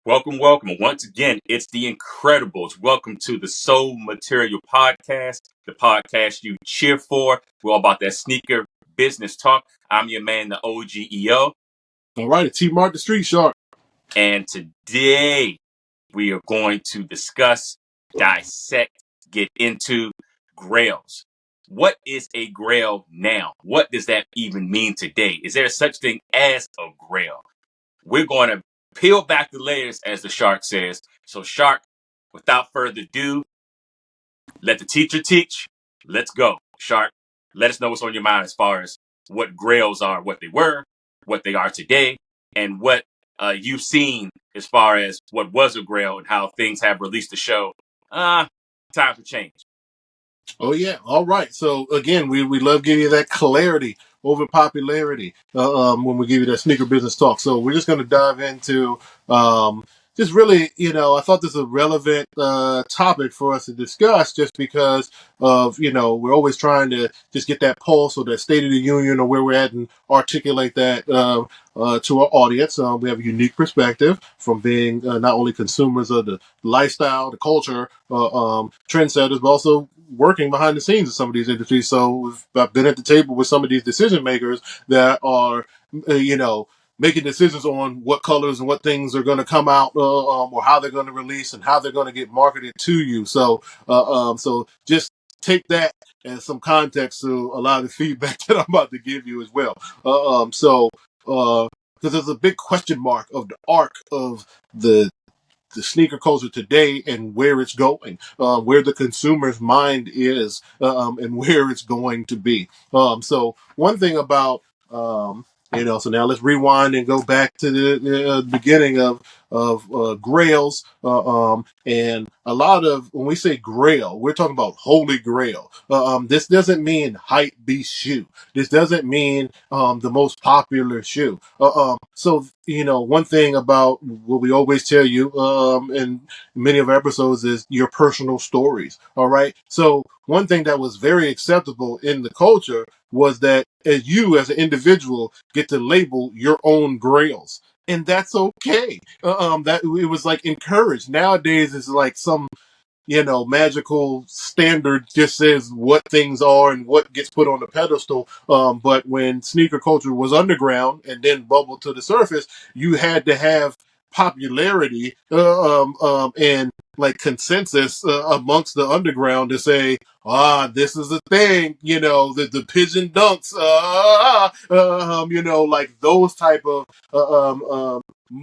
Welcome, welcome. Once again, it's the Incredibles. Welcome to the Soul Material Podcast, the podcast you cheer for. We're all about that sneaker business talk. I'm your man, the OGEO. All right, T Mark the Street Shark. And today we are going to discuss, dissect, get into Grails. What is a Grail now? What does that even mean today? Is there such thing as a Grail? We're going to peel back the layers, as the Shark says. So, Shark, without further ado, let the teacher teach. Let's go. Shark, let us know what's on your mind as far as what Grails are, what they were, what they are today, and what you've seen as far as what was a Grail and how things have released the show. Time for change. Oh yeah, all right. So again, we love giving you that clarity over popularity when we give you that sneaker business talk. So we're just going to dive into just really, I thought this was a relevant topic for us to discuss, just because of we're always trying to just get that pulse or that state of the union or where we're at and articulate that to our audience. We have a unique perspective from being not only consumers of the lifestyle, the culture, trendsetters, but also working behind the scenes of some of these industries. So I've been at the table with some of these decision makers that are, making decisions on what colors and what things are going to come out, or how they're going to release and how they're going to get marketed to you. So just take that as some context to a lot of the feedback that I'm about to give you as well. Because there's a big question mark of the arc of the sneaker culture today and where it's going, where the consumer's mind is, and where it's going to be. So one thing about, so now let's rewind and go back to the beginning of Grails, and a lot of when we say Grail, we're talking about Holy Grail. This doesn't mean hype beast shoe. This doesn't mean the most popular shoe. So one thing about what we always tell you in many of our episodes is your personal stories. All right. So one thing that was very acceptable in the culture was that as you as an individual get to label your own grails. And that's okay. That it was like encouraged. Nowadays, it's like some magical standard just says what things are and what gets put on the pedestal. But when sneaker culture was underground and then bubbled to the surface, you had to have popularity and like consensus amongst the underground to say, this is a thing, the pigeon dunks, like those type of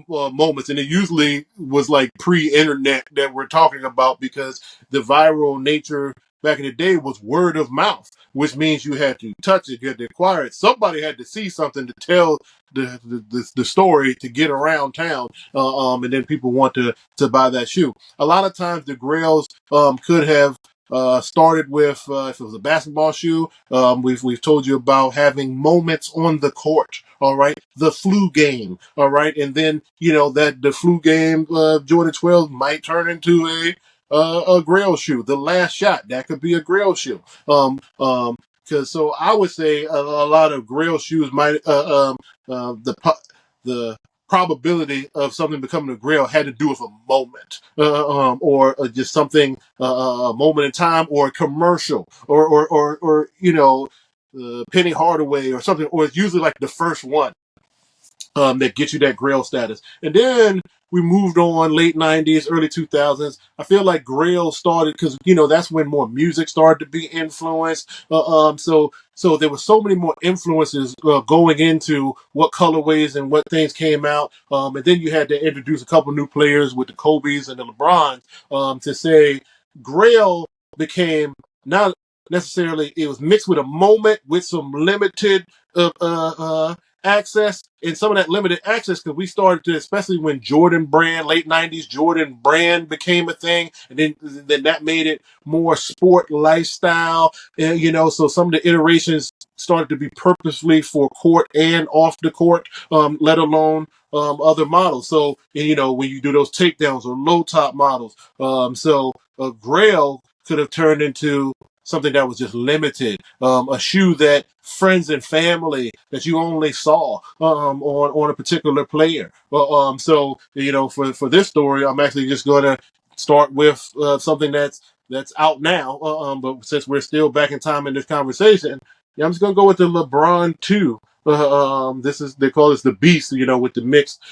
moments. And it usually was like pre-internet that we're talking about, because the viral nature back in the day was word of mouth, which means you had to touch it, you had to acquire it. Somebody had to see something to tell the story to get around town, and then people want to buy that shoe. A lot of times the Grails could have started with if it was a basketball shoe. We've told you about having moments on the court. All right, the flu game. All right, and then that the flu game Jordan 12 might turn into a Grail shoe. The last shot, that could be a Grail shoe. Because so I would say a lot of Grail shoes might the probability of something becoming a Grail had to do with a moment, or just something, a moment in time, or a commercial, or Penny Hardaway or something, or it's usually like the first one that gets you that Grail status. And then we moved on late 90s, early 2000s. I feel like Grail started because, that's when more music started to be influenced. So there were so many more influences going into what colorways and what things came out. And then you had to introduce a couple new players with the Kobe's and the LeBrons to say Grail became not necessarily, it was mixed with a moment with some limited access, and some of that limited access because we started to, especially when Jordan brand, late 90s Jordan brand became a thing, and then that made it more sport lifestyle, and so some of the iterations started to be purposely for court and off the court, let alone other models. So when you do those takedowns or low top models, so a Grail could have turned into something that was just limited, a shoe that friends and family that you only saw on a particular player. So for this story, I'm actually just going to start with something that's out now. But since we're still back in time in this conversation, yeah, I'm just going to go with the LeBron 2. This is, they call this the Beast, with the mixed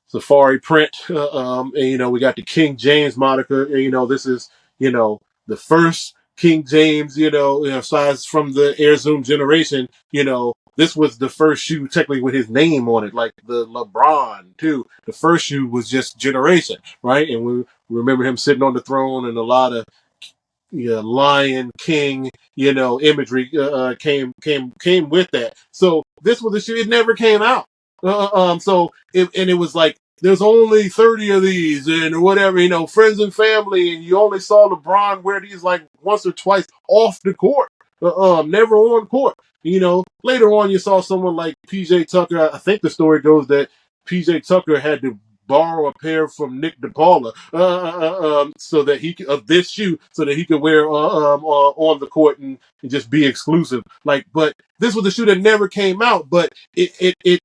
safari print. And we got the King James moniker. And this is the first King James. Aside from the Air Zoom generation. This was the first shoe technically with his name on it, like the LeBron too. The first shoe was just generation, right? And we remember him sitting on the throne, and a lot of lion king imagery came with that. So this was the shoe. It never came out. So it was like there's only 30 of these and whatever, friends and family, and you only saw LeBron wear these like once or twice off the court, never on court. Later on you saw someone like PJ Tucker. I think the story goes that PJ Tucker had to borrow a pair from Nick DePaula so that he of this shoe so that he could wear on the court and just be exclusive. But this was a shoe that never came out. But it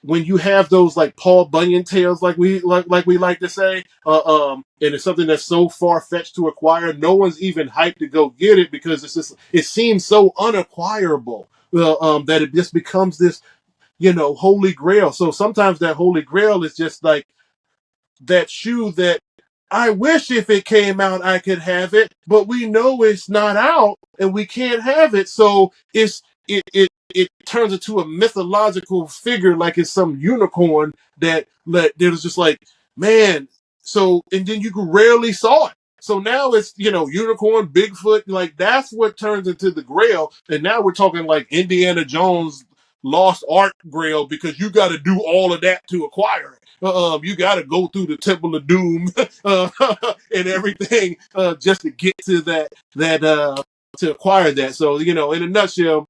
when you have those like Paul Bunyan tales, like we like to say, and it's something that's so far fetched to acquire, no one's even hyped to go get it because it seems so unacquirable that it just becomes this holy grail. So sometimes that holy grail is just like that shoe that I wish if it came out I could have it, but we know it's not out and we can't have it. So it turns into a mythological figure like it's some unicorn that was just like, man. So and then you rarely saw it. So now it's unicorn, Bigfoot, like that's what turns into the Grail. And now we're talking like Indiana Jones lost art Grail because you got to do all of that to acquire it. You got to go through the Temple of Doom and everything just to get to that to acquire that. So in a nutshell,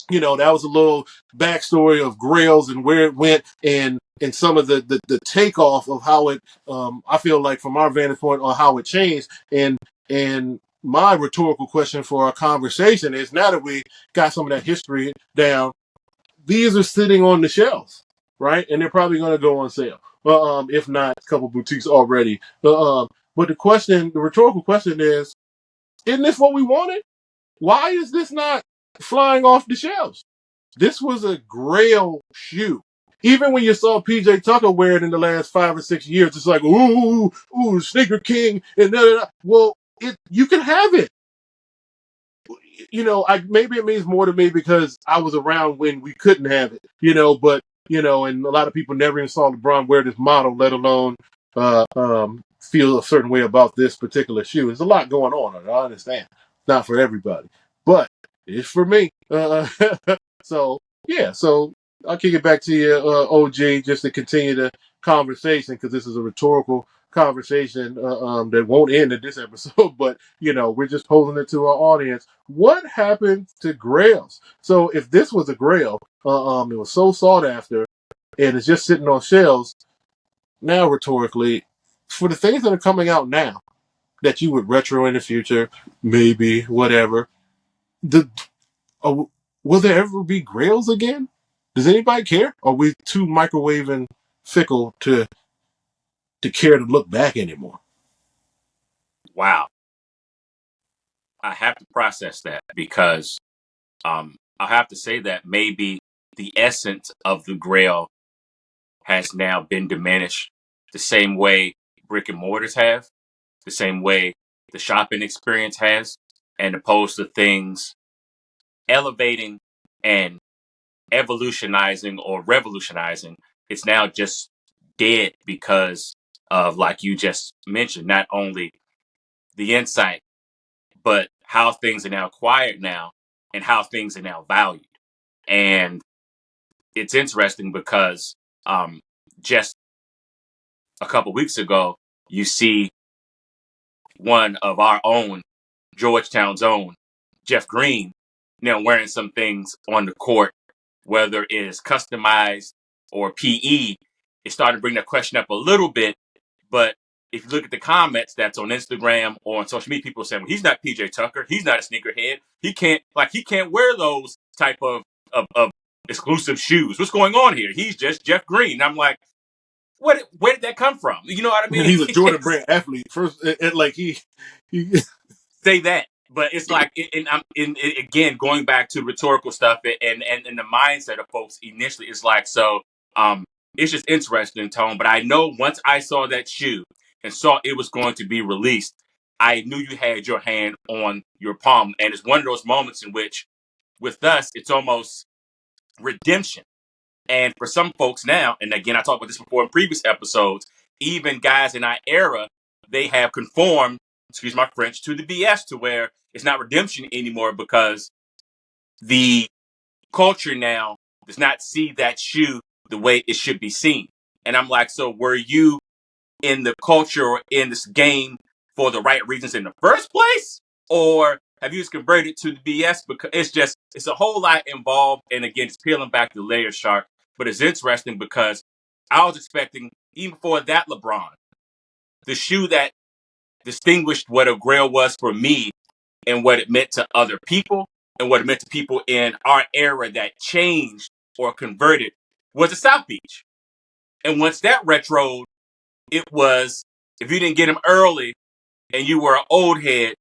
that was a little backstory of Grails and where it went and some of the takeoff of how it. I feel like from our vantage point on how it changed and my rhetorical question for our conversation is now that we got some of that history down, these are sitting on the shelves, right? And they're probably going to go on sale. If not, a couple boutiques already. But the rhetorical question is, isn't this what we wanted? Why is this not flying off the shelves? This was a Grail shoe. Even when you saw PJ Tucker wear it in the last 5 or 6 years, it's like, ooh, sneaker king, and well, you can have it. Maybe it means more to me because I was around when we couldn't have it, but and a lot of people never even saw LeBron wear this model, let alone feel a certain way about this particular shoe. There's a lot going on. I understand. It's not for everybody, but it's for me. So yeah, so I'll kick it back to you, OG, just to continue the conversation because this is a rhetorical conversation that won't end in this episode, but we're just posing it to our audience. What happened to Grails? So if this was a Grail, it was so sought after, and it's just sitting on shelves. Now, rhetorically, for the things that are coming out now that you would retro in the future, maybe whatever, the uh, will there ever be Grails again? Does anybody care? Are we too microwave and fickle to care to look back anymore? Wow. I have to process that because I have to say that maybe the essence of the Grail has now been diminished the same way brick and mortars have, the same way the shopping experience has, and opposed to things elevating and evolutionizing or revolutionizing, it's now just dead because of, like you just mentioned, not only the insight, but how things are now acquired now and how things are now valued. And it's interesting because just a couple weeks ago, you see one of our own, Georgetown's own, Jeff Green, wearing some things on the court, whether it is customized or PE. It's starting to bring that question up a little bit, but if you look at the comments that's on Instagram or on social media, people are saying, well, he's not PJ Tucker. He's not a sneakerhead. He can't wear those type of exclusive shoes. What's going on here? He's just Jeff Green. And I'm like, where did that come from? You know what I Man, mean? he's a Jordan Brand athlete. First, like he Say that. But it's like, again, going back to rhetorical stuff and the mindset of folks initially, it's like, so it's just interesting, Tone. But I know once I saw that shoe and saw it was going to be released, I knew you had your hand on your palm. And it's one of those moments in which, with us, it's almost redemption. And for some folks now, and again, I talked about this before in previous episodes, even guys in our era, they have conformed, excuse my French, to the BS to where it's not redemption anymore because the culture now does not see that shoe the way it should be seen. And I'm like, so were you in the culture or in this game for the right reasons in the first place? Or have you just converted to the BS? Because it's a whole lot involved. And again, it's peeling back the layers, Shark. But it's interesting because I was expecting, even before that LeBron, the shoe that distinguished what a Grail was for me and what it meant to other people and what it meant to people in our era that changed or converted was the South Beach. And once that retroed, it was, if you didn't get them early and you were an old head,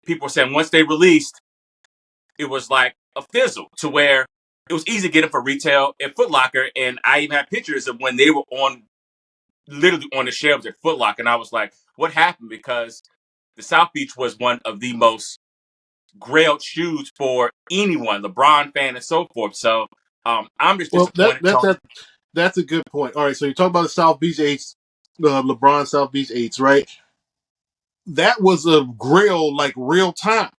people were saying once they released, it was like a fizzle to where it was easy to get them for retail at Foot Locker. And I even had pictures of when they were literally on the shelves at Foot Locker. And I was like, what happened? Because the South Beach was one of the most grailed shoes for anyone, LeBron fan and so forth. So I'm just well disappointed, Tony. that's a good point. All right, so you talk about the South Beach Eights, LeBron South Beach Eights, right? That was a Grail like real time.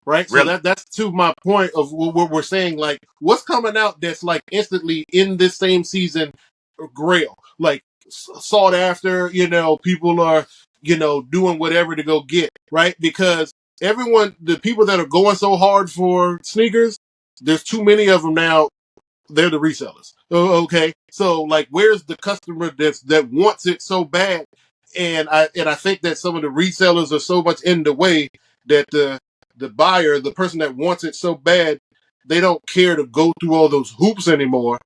Right, so Really? that's to my point of what we're saying. Like, what's coming out that's like instantly in this same season, Grail, like sought after. People are doing whatever to go get, right, because the people that are going so hard for sneakers, there's too many of them now. They're the resellers. Oh, okay. So like, where's the customer that wants it so bad? And I think that some of the resellers are so much in the way that the buyer, the person that wants it so bad, they don't care to go through all those hoops anymore.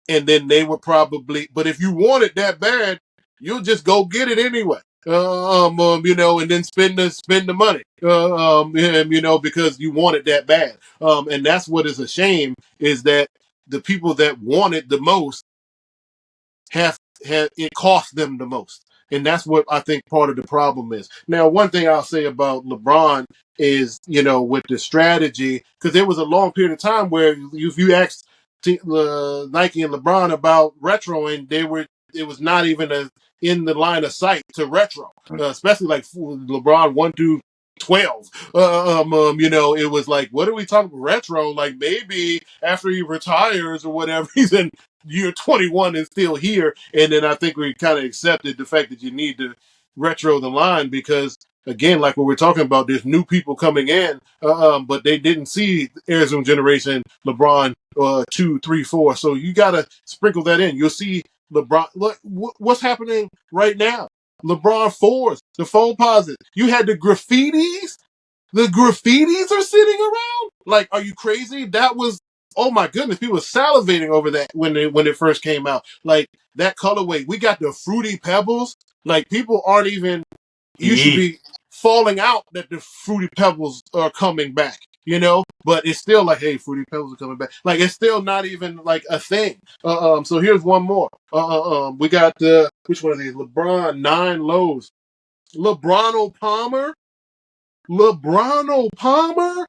And then they were probably, but if you want it that bad, you'll just go get it anyway. And then spend the money, because you want it that bad. And that's what is a shame, is that the people that want it the most have it cost them the most. And that's what I think part of the problem is. Now, one thing I'll say about LeBron is, with the strategy, because there was a long period of time where if you asked Nike and LeBron about retroing, it was not even in the line of sight to retro, especially like LeBron 1 through 12. It was like, what are we talking about retro? Like, maybe after he retires or whatever, he's in year 21 and still here. And then I think we kind of accepted the fact that you need to retro the line because, again, like what we're talking about, there's new people coming in, but they didn't see Arizona generation LeBron 2, 3, 4. So you got to sprinkle that in. You'll see LeBron. Look, what's happening right now? LeBron 4s, the phone posits. You had the graffitis. The graffitis are sitting around. Like, are you crazy? That was, oh my goodness, people were salivating over that when it first came out. Like, that colorway. We got the fruity pebbles. Like, people aren't even, you should Yeah. be falling out that the fruity pebbles are coming back, but it's still like, hey, fruity pebbles are coming back. Like, it's still not even like a thing. So here's one more. We got which one of these? LeBron 9 lows. LeBron Palmer. LeBron Palmer.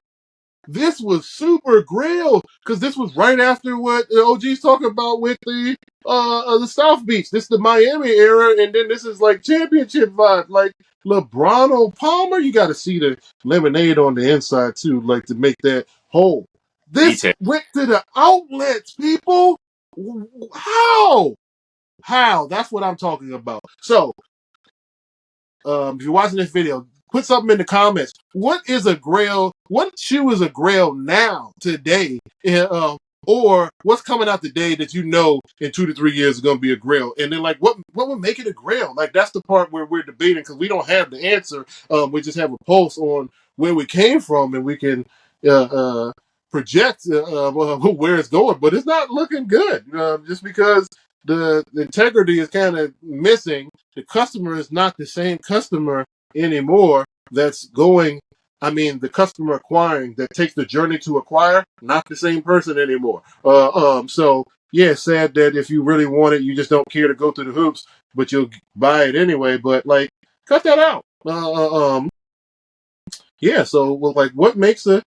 This was super Grail because this was right after what the OG's talking about with the South Beach. This is the Miami era, and then this is like championship vibe. Like, LeBron Palmer, you got to see the lemonade on the inside too, like to make that whole. This Detail. went to the outlets, people. How? How? That's what I'm talking about. So, if you're watching this video, put something in the comments. What is a Grail? What shoe is a Grail now, today, or what's coming out today that you know in 2 to 3 years is going to be a Grail, and then like what would make it a Grail? Like that's the part where we're debating because we don't have the answer. We just have a pulse on where we came from, and we can uh, uh, project where it's going, but it's not looking good. Just because the integrity is kind of missing, the customer is not the same customer anymore. That's going. I mean, the customer acquiring that takes the journey to acquire, not the same person anymore. So yeah, sad that if you really want it, you just don't care to go through the hoops, but you'll buy it anyway. But like, cut that out. Yeah, so well, like what makes a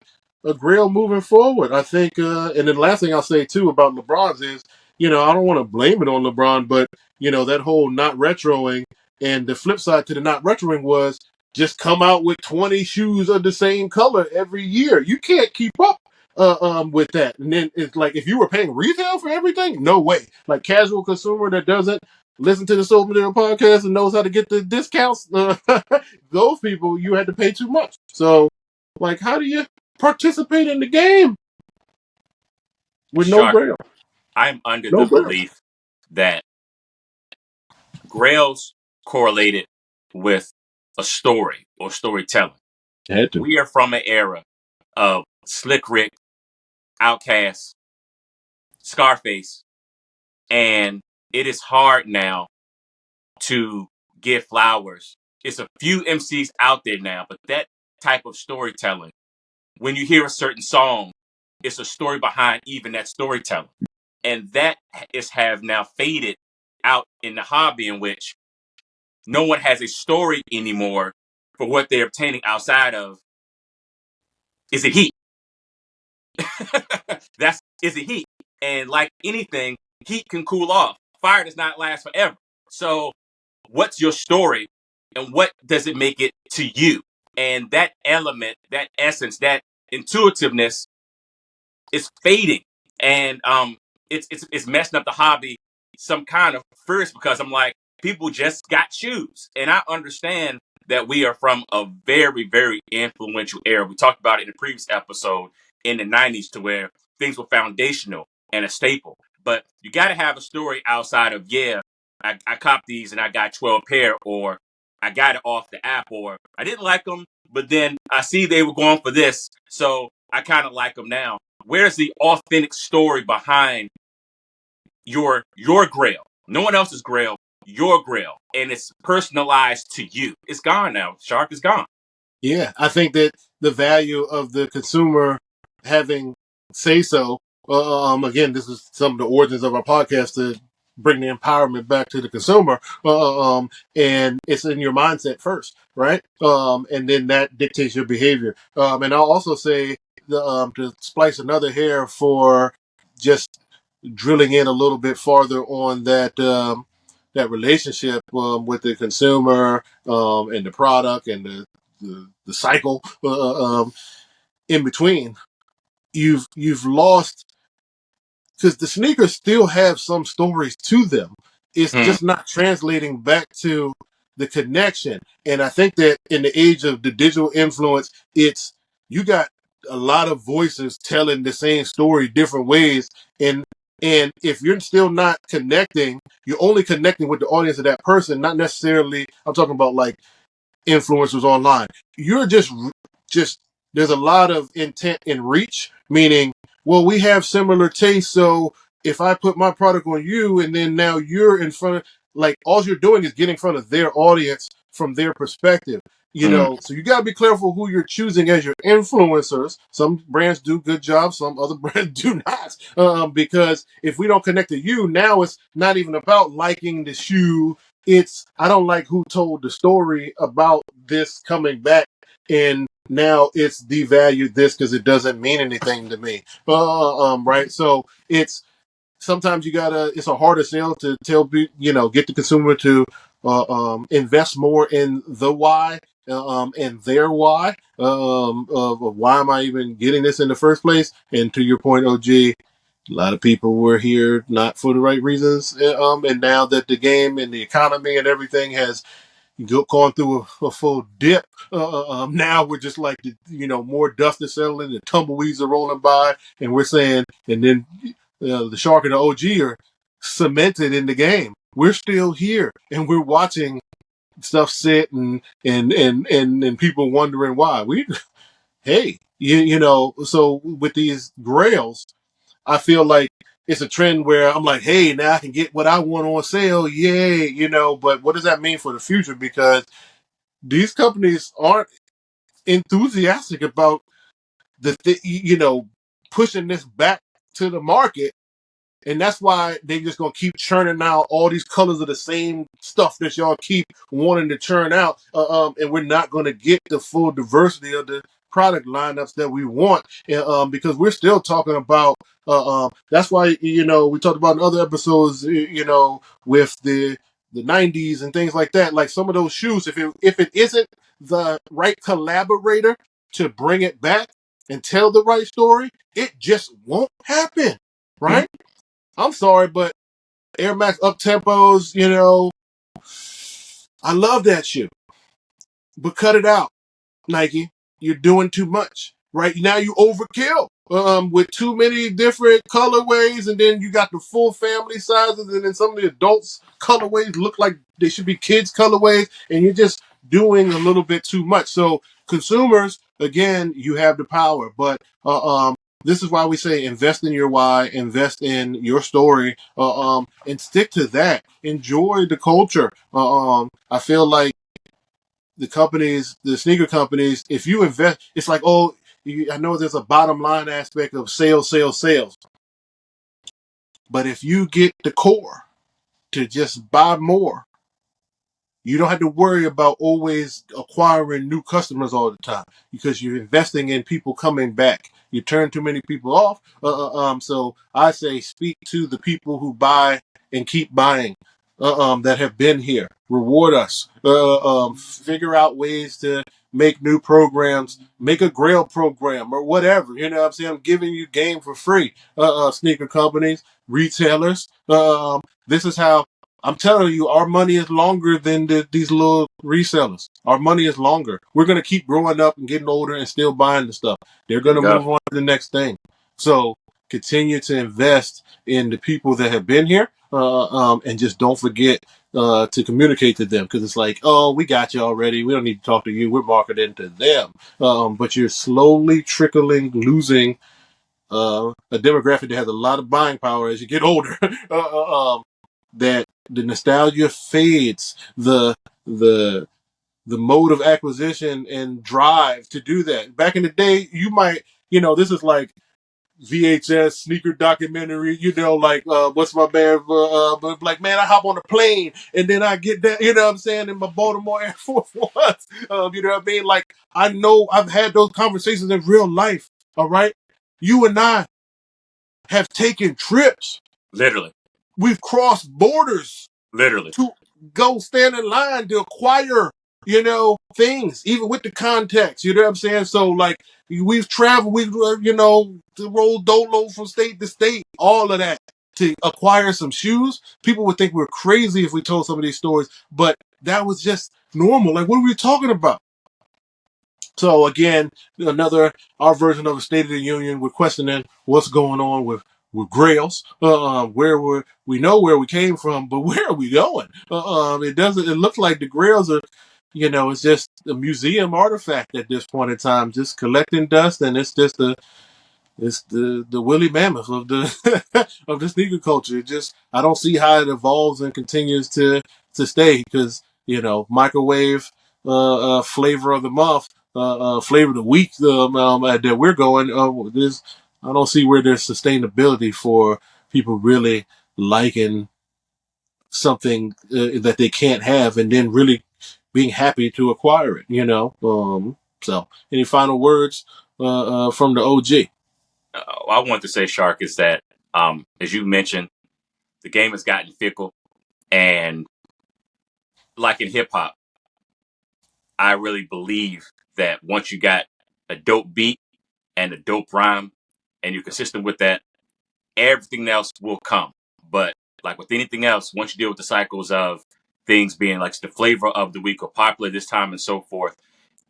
Grail moving forward? I think and then the last thing I'll say too about LeBron's is, I don't want to blame it on LeBron, but that whole not retroing, and the flip side to the not retroing was just come out with 20 shoes of the same color every year. You can't keep up with that. And then it's like if you were paying retail for everything, no way. Like casual consumer that doesn't listen to the Soul Material podcast and knows how to get the discounts, those people you had to pay too much. So, like, how do you participate in the game with no Shark, Grail? I'm under No the Grail. belief that Grails correlated with a story or storytelling. Had to. We are from an era of Slick Rick, Outkast, Scarface, and it is hard now to give flowers. It's a few MCs out there now, but that type of storytelling, when you hear a certain song, it's a story behind even that storytelling. And that is have now faded out in the hobby in which no one has a story anymore for what they're obtaining outside of is it heat? That's is it heat? And like anything, heat can cool off. Fire does not last forever. So what's your story and what does it make it to you? And that element, that essence, that intuitiveness is fading. And it's messing up the hobby some kind of first because I'm like, people just got shoes. And I understand that we are from a very, very influential era. We talked about it in the previous episode in the 90s to where things were foundational and a staple. But you got to have a story outside of, yeah, I copped these and I got 12 pair, or I got it off the app, or I didn't like them, but then I see they were going for this, so I kind of like them now. Where's the authentic story behind your Grail? No one else's Grail, your Grail, and it's personalized to you. It's gone now. Shark is gone. Yeah, I think that the value of the consumer having say so. Again, this is some of the origins of our podcast to bring the empowerment back to the consumer. And it's in your mindset first, right? And then that dictates your behavior. And I'll also say to splice another hair for just drilling in a little bit farther on that relationship with the consumer and the product and the cycle in between. You've lost because the sneakers still have some stories to them. It's Mm, just not translating back to the connection. And I think that in the age of the digital influence, it's you got a lot of voices telling the same story different ways. And if you're still not connecting, you're only connecting with the audience of that person, not necessarily I'm talking about like influencers online. You're just there's a lot of intent and reach, meaning, well, we have similar tastes, so if I put my product on you and then now you're in front of like all you're doing is getting in front of their audience from their perspective. mm, So you gotta be careful who you're choosing as your influencers. Some brands do good jobs, some other brands do not. Because if we don't connect to you, now it's not even about liking the shoe, it's I don't like who told the story about this coming back, and now it's devalued this because it doesn't mean anything to me. Right. So it's sometimes you gotta. It's a harder sale to tell get the consumer to invest more in the why. And their why of why am I even getting this in the first place? And to your point, OG, a lot of people were here not for the right reasons. And now that the game and the economy and everything has going through a full dip. Now we're just like, more dust is settling, the tumbleweeds are rolling by, and we're saying, and then the Shark and the OG are cemented in the game. We're still here, and we're watching stuff sit and people wondering why. Hey, so with these Grails, I feel like it's a trend where I'm like, hey, now I can get what I want on sale. Yay, but what does that mean for the future? Because these companies aren't enthusiastic about pushing this back to the market, and that's why they just gonna keep churning out all these colors of the same stuff that y'all keep wanting to churn out, and we're not gonna get the full diversity of the product lineups that we want, because we're still talking about. That's why we talked about in other episodes, with the '90s and things like that. Like some of those shoes, if it isn't the right collaborator to bring it back and tell the right story, it just won't happen, Mhm. right? I'm sorry, but Air Max up tempos, I love that shoe, but cut it out, Nike. You're doing too much. Right now, you overkill with too many different colorways, and then you got the full family sizes, and then some of the adults colorways look like they should be kids colorways, and you're just doing a little bit too much. So consumers, again, you have the power, but this is why we say invest in your why, invest in your story, and stick to that. Enjoy the culture. I feel like the sneaker companies, if you invest, it's like, oh, I know there's a bottom line aspect of sales, sales, sales. But if you get the core to just buy more, you don't have to worry about always acquiring new customers all the time because you're investing in people coming back. You turn too many people off. So I say speak to the people who buy and keep buying, that have been here. Reward us. Figure out ways to make new programs. Make a Grail program or whatever. You know what I'm saying? I'm giving you game for free. Sneaker companies, retailers. This is how I'm telling you, our money is longer than these little resellers. Our money is longer. We're going to keep growing up and getting older and still buying the stuff. They're There going you to go. move on to the next thing. So continue to invest in the people that have been here, and just don't forget to communicate to them because it's like, oh, we got you already. We don't need to talk to you. We're marketing to them. But you're slowly trickling, losing a demographic that has a lot of buying power as you get older. That the nostalgia fades, the the mode of acquisition and drive to do that. Back in the day, you might, this is like VHS sneaker documentary, like what's my band? But like, man, I hop on a plane and then I get that, you know what I'm saying, in my Baltimore Air Force Ones. You know what I mean? Like, I know I've had those conversations in real life. All right, you and I have taken trips. Literally. We've crossed borders Literally. to go stand in line to acquire, things, even with the context. You know what I'm saying? So, like, we've traveled, to roll dolo from state to state, all of that to acquire some shoes. People would think we're crazy if we told some of these stories, but that was just normal. Like, what are we talking about? So again, our version of a State of the Union. We're questioning what's going on with Grails. We know where we came from, but where are we going? It doesn't. It looks like the Grails are, it's just a museum artifact at this point in time, just collecting dust, and it's the woolly mammoth of the of the sneaker culture. I don't see how it evolves and continues to stay because microwave flavor of the month, flavor of the week, that we're going. I don't see where there's sustainability for people really liking something that they can't have and then really being happy to acquire it. So any final words from the OG? I want to say, Shark, is that, as you mentioned, the game has gotten fickle. And like in hip hop, I really believe that once you got a dope beat and a dope rhyme and you're consistent with that, everything else will come. But like with anything else, once you deal with the cycles of things being like the flavor of the week or popular this time and so forth,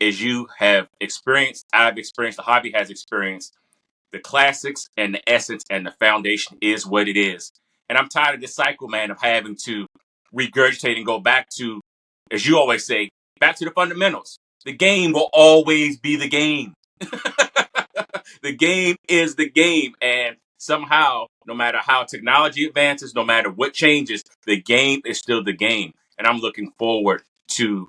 is you have experienced, I've experienced, the hobby has experienced the classics, and the essence and the foundation is what it is. And I'm tired of this cycle, man, of having to regurgitate and go back to, as you always say, back to the fundamentals. The game will always be the game. The game is the game. And somehow, no matter how technology advances, no matter what changes, the game is still the game. And I'm looking forward to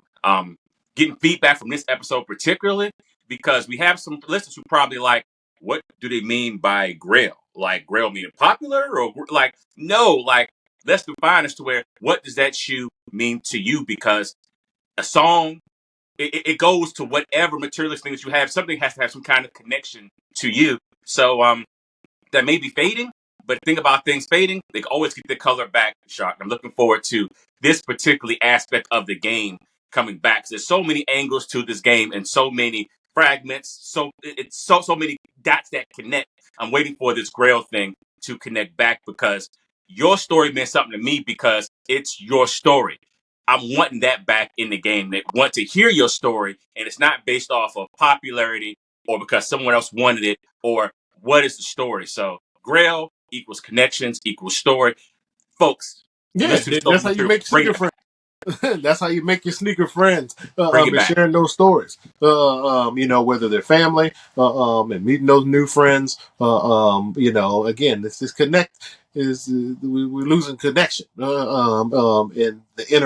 getting feedback from this episode, particularly because we have some listeners who probably like, what do they mean by Grail? Like Grail meaning popular, or like, no, like, let's define as to where, what does that shoe mean to you? Because a song, it goes to whatever materialist thing that you have. Something has to have some kind of connection to you. So that may be fading, but think about things fading, they can always get the color back, Shark. I'm looking forward to this particular aspect of the game coming back. There's so many angles to this game and so many fragments, so it's so many dots that connect. I'm waiting for this Grail thing to connect back because your story meant something to me because it's your story. I'm wanting that back in the game. They want to hear your story, and it's not based off of popularity or because someone else wanted it or what is the story. So Grail equals connections equals story. Folks, you Yeah, listen to Soul that's how you Material. make Bring sneaker it back. friends. That's how you make your sneaker friends, Bring it and back. sharing those stories. Whether they're family, and meeting those new friends. Again, this connect is we're losing connection, and the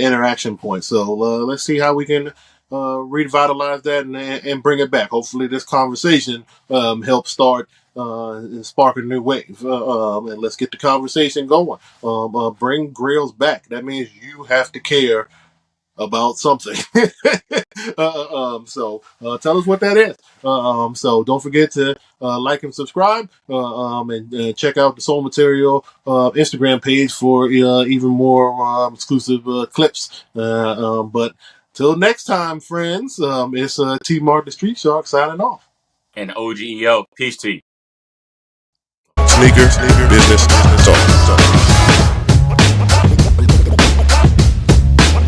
interaction point. So let's see how we can revitalize that and bring it back. Hopefully, this conversation helps start and spark a new wave. And let's get the conversation going. Bring Grails back. That means you have to care about something. Tell us what that is. So don't forget to like and subscribe, and check out the Soul Material Instagram page for even more exclusive clips. But till next time, friends, it's T Mark the Street Shark signing off. And OGEO. Peace to you. Sneaker business talk.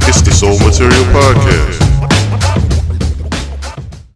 It's the Soul Material Podcast.